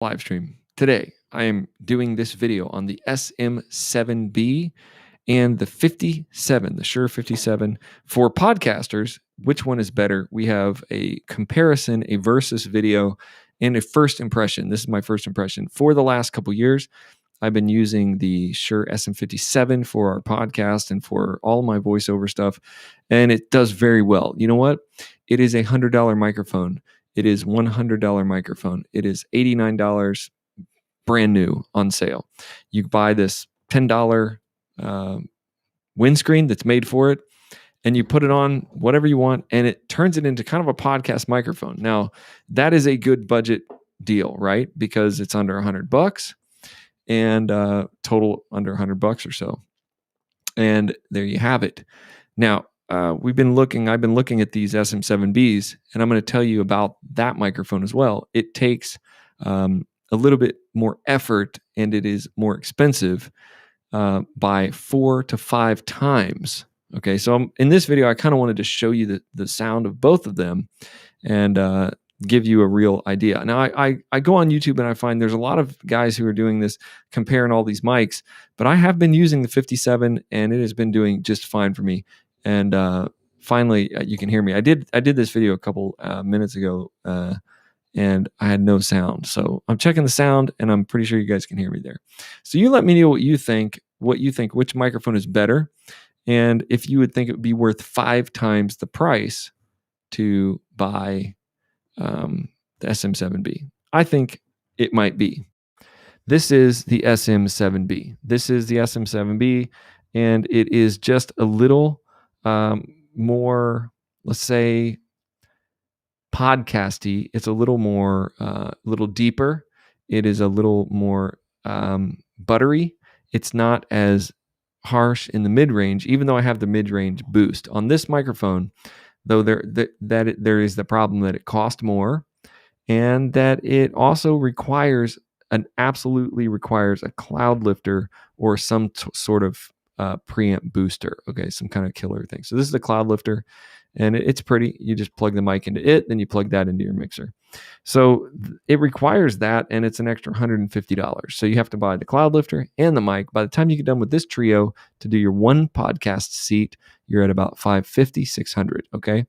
live stream. Today, I am doing this video on the SM7B and the 57, the Shure 57. For podcasters, which one is better? We have a comparison, a versus video, and a first impression. This is my first impression. For the last couple years, I've been using the Shure SM57 for our podcast and for all my voiceover stuff, and it does very well. You know what? It is a $100 microphone. It is $100 microphone. It is $89 brand new on sale. You buy this $10 windscreen that's made for it, and you put it on whatever you want, and it turns it into kind of a podcast microphone. Now, that is a good budget deal, right? because it's under $100 and total under $100 or so. And there you have it. Now, I've been looking at these SM7Bs, and I'm going to tell you about that microphone as well. It takes a little bit more effort, and it is more expensive by 4 to 5 times. Okay, so in this video, I kind of wanted to show you the sound of both of them and give you a real idea. Now, I go on YouTube and I find there's a lot of guys who are doing this, comparing all these mics, but I have been using the 57, and it has been doing just fine for me. And finally, you can hear me. I did this video a couple minutes ago, and I had no sound. So I'm checking the sound, and I'm pretty sure you guys can hear me there. So you let me know what you think, which microphone is better, and if you would think it would be worth 5 times the price to buy the SM7B. I think it might be. This is the SM7B. This is the SM7B, and it is just a little more, let's say, podcasty. It's a little more, little deeper. It is a little more buttery. It's not as harsh in the mid-range, even though I have the mid-range boost. On this microphone, though, there is the problem that it costs more, and that it also absolutely requires a Cloudlifter or some sort of preamp booster. Okay, some kind of killer thing. So this is the Cloudlifter, and it's pretty. You just plug the mic into it, then you plug that into your mixer. So it requires that, and it's an extra $150. So you have to buy the Cloudlifter and the mic. By the time you get done with this trio to do your one podcast seat, you're at about $550, $600. Okay,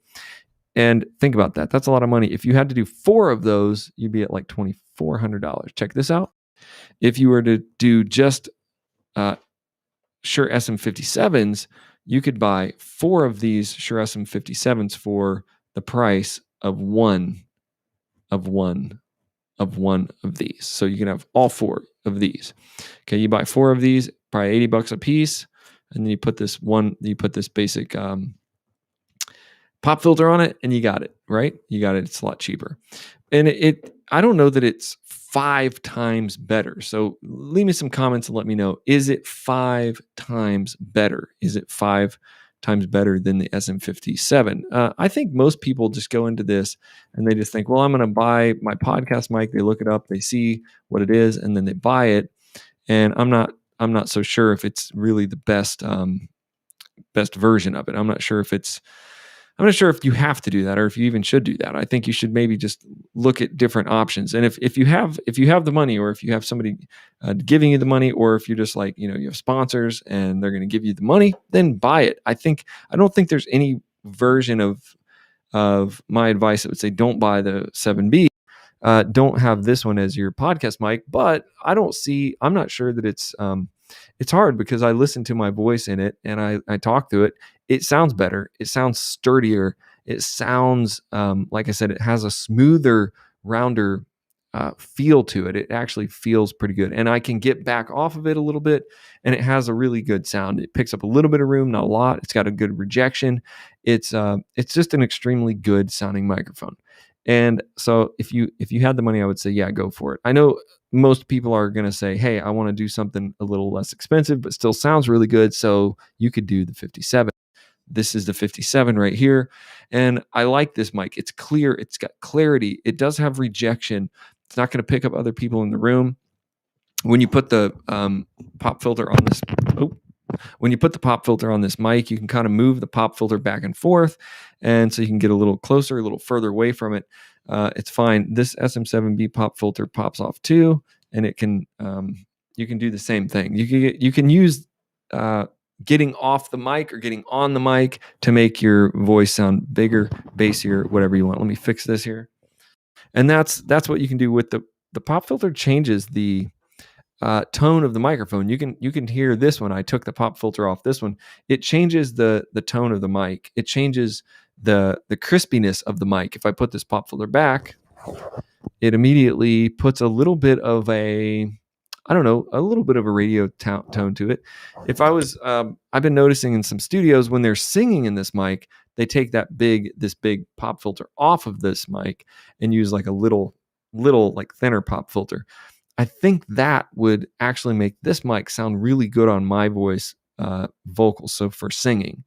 and think about that. That's a lot of money. If you had to do 4 of those, you'd be at like $2,400. Check this out. If you were to do just Shure SM57s, you could buy 4 of these Shure SM57s for the price of one of these. So you can have all 4 of these. Okay, you buy 4 of these, probably $80 a piece, and then you put this basic pop filter on it, and you got it, right? You got it. It's a lot cheaper. And I don't know that it's 5 times better. So leave me some comments and let me know. Is it 5 times better? Is it 5 times better than the SM57? I think most people just go into this and they just think, well, I'm going to buy my podcast mic. They look it up, they see what it is, and then they buy it. And I'm not so sure if it's really the best version of it. I'm not sure if you have to do that, or if you even should do that. I think you should maybe just look at different options. And if you have the money, or if you have somebody giving you the money, or if you're just like, you have sponsors and they're going to give you the money, then buy it. I don't think there's any version of my advice that would say don't buy the 7B. Don't have this one as your podcast mic. But I'm not sure that it's hard, because I listen to my voice in it and I talk to it. It sounds better. It sounds sturdier. It sounds, like I said, it has a smoother, rounder feel to it. It actually feels pretty good. And I can get back off of it a little bit, and it has a really good sound. It picks up a little bit of room, not a lot. It's got a good rejection. It's just an extremely good sounding microphone. And so if you had the money, I would say, yeah, go for it. I know most people are going to say, hey, I want to do something a little less expensive, but still sounds really good. So you could do the 57. This is the 57 right here. And I like this mic. It's clear. It's got clarity. It does have rejection. It's not going to pick up other people in the room. When you put the pop filter on this, when you put the pop filter on this mic, you can kind of move the pop filter back and forth. And so you can get a little closer, a little further away from it. it's fine. This SM7B pop filter pops off too, and it can you can do the same thing. You can use getting off the mic or getting on the mic to make your voice sound bigger, bassier, whatever you want. Let me fix this here. And that's what you can do with the pop filter. Changes the tone of the microphone. You can hear this one. I took the pop filter off this one. It changes the tone of the mic. It changes the crispiness of the mic. If I put this pop filter back, it immediately puts a little bit of a little bit of a radio tone to it. If I was, I've been noticing in some studios when they're singing in this mic, they take this big pop filter off of this mic and use like a little like thinner pop filter. I think that would actually make this mic sound really good on my voice vocals. So for singing,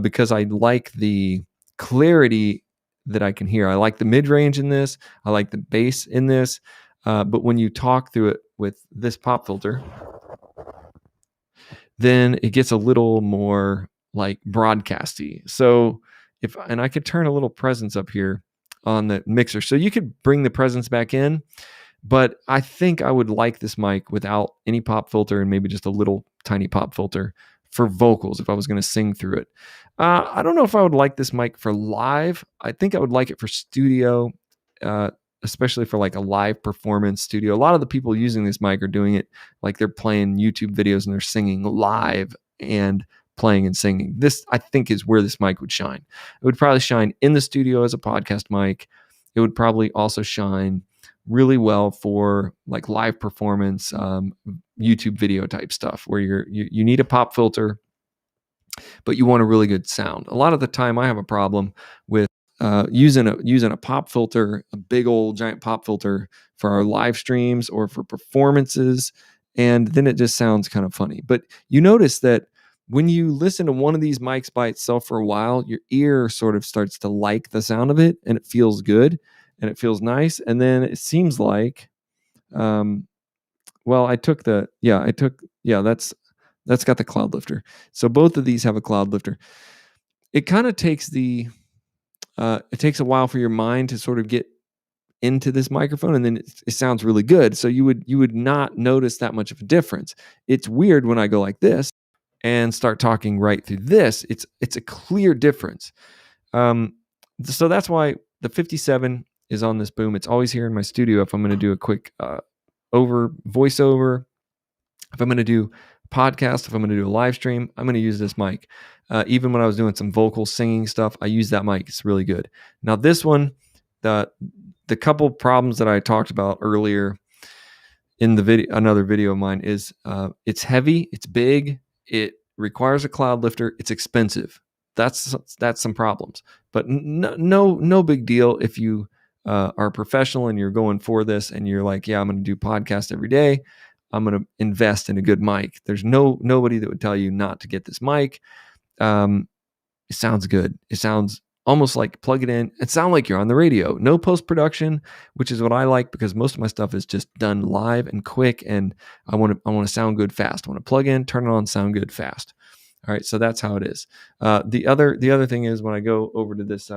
because I like the clarity that I can hear. I like the mid-range in this. I like the bass in this. But when you talk through it with this pop filter, then it gets a little more like broadcasty. So and I could turn a little presence up here on the mixer. So you could bring the presence back in, but I think I would like this mic without any pop filter and maybe just a little tiny pop filter for vocals if I was going to sing through it. I don't know if I would like this mic for live. I think I would like it for studio, especially for like a live performance studio. A lot of the people using this mic are doing it like they're playing YouTube videos and they're singing live and playing and singing. This, I think, is where this mic would shine. It would probably shine in the studio as a podcast mic. It would probably also shine really well for like live performance, YouTube video type stuff where you need a pop filter, but you want a really good sound. A lot of the time I have a problem with using a pop filter, a big old giant pop filter for our live streams or for performances, and then it just sounds kind of funny. But you notice that when you listen to one of these mics by itself for a while, your ear sort of starts to like the sound of it, and it feels good and it feels nice. And then it seems like, well, that's got the Cloudlifter. So both of these have a Cloudlifter. It kind of takes it takes a while for your mind to sort of get into this microphone, and then it sounds really good. So you would not notice that much of a difference. It's weird when I go like this and start talking right through this. It's a clear difference. So that's why the 57 is on this boom. It's always here in my studio if I'm going to do a quick voiceover. If I'm going to do podcast, if I'm going to do a live stream, I'm going to use this mic. Even when I was doing some vocal singing stuff, I use that mic. It's really good. Now this one, the couple problems that I talked about earlier in the video, another video of mine, is it's heavy, it's big, it requires a Cloudlifter, it's expensive. That's some problems, but no big deal if you are a professional and you're going for this and you're like, yeah, I'm going to do podcasts every day. I'm going to invest in a good mic. There's nobody that would tell you not to get this mic. It sounds good. It sounds almost like plug it in. It sounds like you're on the radio. No post-production, which is what I like because most of my stuff is just done live and quick, and I want to sound good fast. I want to plug in, turn it on, sound good fast. All right, so that's how it is. The other thing is when I go over to this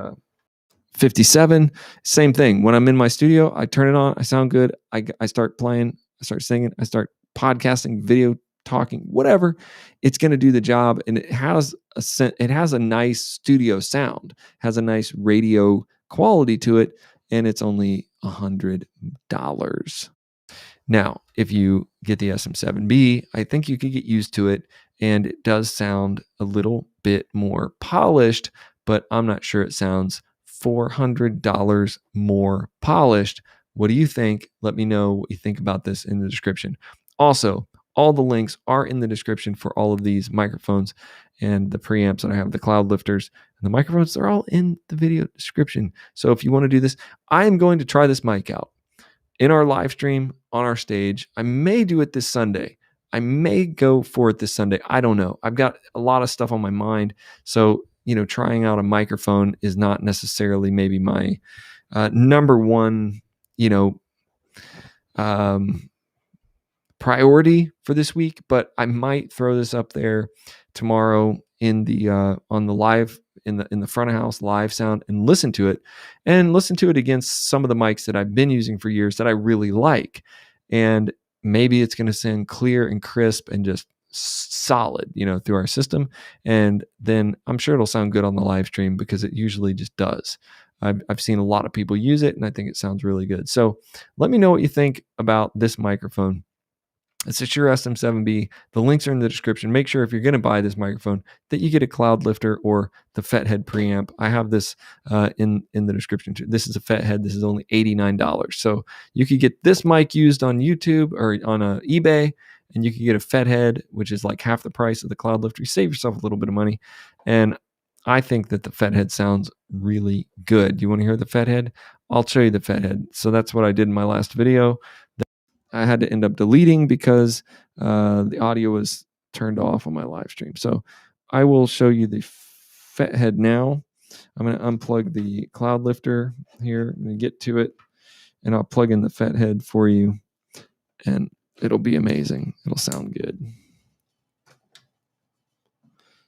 57, same thing. When I'm in my studio, I turn it on, I sound good. I start playing, I start singing, I start podcasting, video, talking, whatever. It's going to do the job, and it has a nice studio sound, has a nice radio quality to it, and it's only $100. Now, if you get the SM7B, I think you can get used to it, and it does sound a little bit more polished, but I'm not sure it sounds $400 more polished. What do you think? Let me know what you think about this in the description. Also, all the links are in the description for all of these microphones and the preamps that I have, the Cloudlifters and the microphones. They're all in the video description. So if you want to do this, I am going to try this mic out in our live stream on our stage. I may do it this Sunday. I may go for it this Sunday. I don't know. I've got a lot of stuff on my mind. So, trying out a microphone is not necessarily maybe my number one, priority for this week, but I might throw this up there tomorrow in the on the live in the front of house live sound and listen to it against some of the mics that I've been using for years that I really like. And maybe it's going to sound clear and crisp and just solid, through our system. And then I'm sure it'll sound good on the live stream because it usually just does. I've seen a lot of people use it and I think it sounds really good. So let me know what you think about this microphone. It's a Sure SM7B. The links are in the description. Make sure if you're going to buy this microphone that you get a Cloudlifter or the Fethead preamp. I have this in the description too. This is a Fethead. This is only $89. So you could get this mic used on YouTube or on eBay, and you could get a Fethead, which is like half the price of the Cloudlifter. You save yourself a little bit of money. And I think that the Fethead sounds really good. Do you want to hear the Fethead? I'll show you the Fethead. So that's what I did in my last video. I had to end up deleting because the audio was turned off on my live stream. So I will show you the Fethead now. I'm going to unplug the Cloudlifter here and get to it, and I'll plug in the Fethead for you, and it'll be amazing. It'll sound good.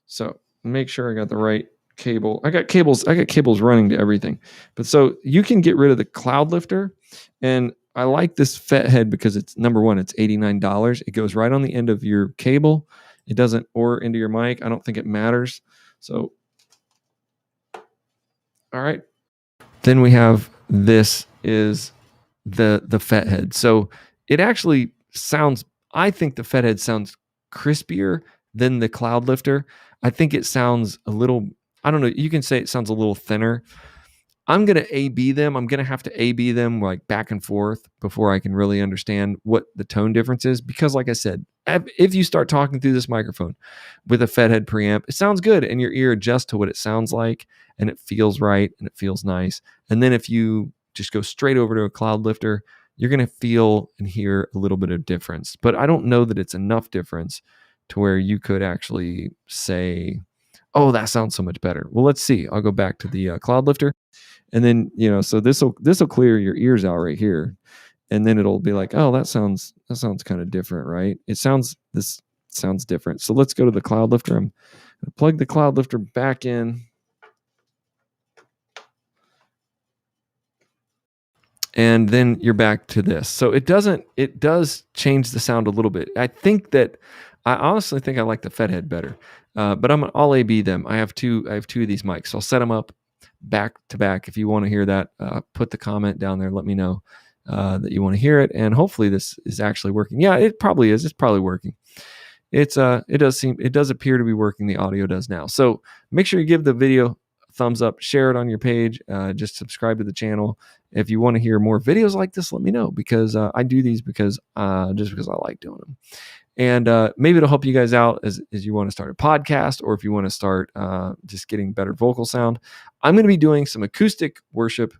So make sure I got the right cable. I got cables running to everything. But so you can get rid of the Cloudlifter, and I like this Fethead because it's, number one, it's $89. It goes right on the end of your cable. It doesn't, or into your mic. I don't think it matters. So, all right. Then we have, this is the Fethead. So it actually sounds, I think the Fethead sounds crispier than the Cloudlifter. I think it sounds a little, I don't know, you can say it sounds a little thinner. I'm going to A-B them. I'm going to have to A-B them like back and forth before I can really understand what the tone difference is. Because like I said, if you start talking through this microphone with a Fethead preamp, it sounds good and your ear adjusts to what it sounds like and it feels right and it feels nice. And then if you just go straight over to a Cloudlifter, you're going to feel and hear a little bit of difference. But I don't know that it's enough difference to where you could actually say, oh, that sounds so much better. Well, let's see. I'll go back to the Cloudlifter. And then, so this will clear your ears out right here. And then it'll be like, oh, that sounds kind of different, right? This sounds different. So let's go to the Cloudlifter. I'm going to plug the Cloudlifter back in. And then you're back to this. So it does change the sound a little bit. I honestly think I like the Fethead better. But I'll A-B them. I have two of these mics. So I'll set them up back to back. If you want to hear that, put the comment down there. Let me know that you want to hear it. And hopefully this is actually working. Yeah, it probably is. It's probably working. It does appear to be working. The audio does now. So make sure you give the video a thumbs up, share it on your page, just subscribe to the channel. If you want to hear more videos like this, let me know, because I do these because I like doing them. And maybe it'll help you guys out as you want to start a podcast, or if you want to start just getting better vocal sound. I'm going to be doing some acoustic worship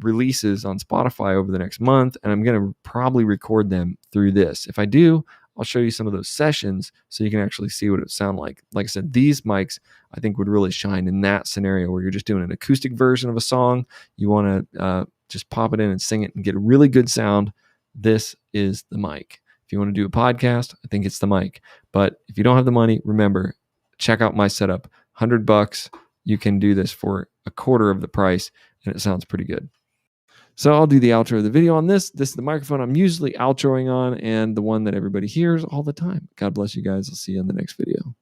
releases on Spotify over the next month, and I'm going to probably record them through this. If I do, I'll show you some of those sessions so you can actually see what it would sound like. Like I said, these mics I think would really shine in that scenario where you're just doing an acoustic version of a song. You want to just pop it in and sing it and get a really good sound. This is the mic. If you want to do a podcast, I think it's the mic. But if you don't have the money, remember, check out my setup. $100. You can do this for a quarter of the price, and it sounds pretty good. So I'll do the outro of the video on this. This is the microphone I'm usually outroing on, and the one that everybody hears all the time. God bless you guys. I'll see you in the next video.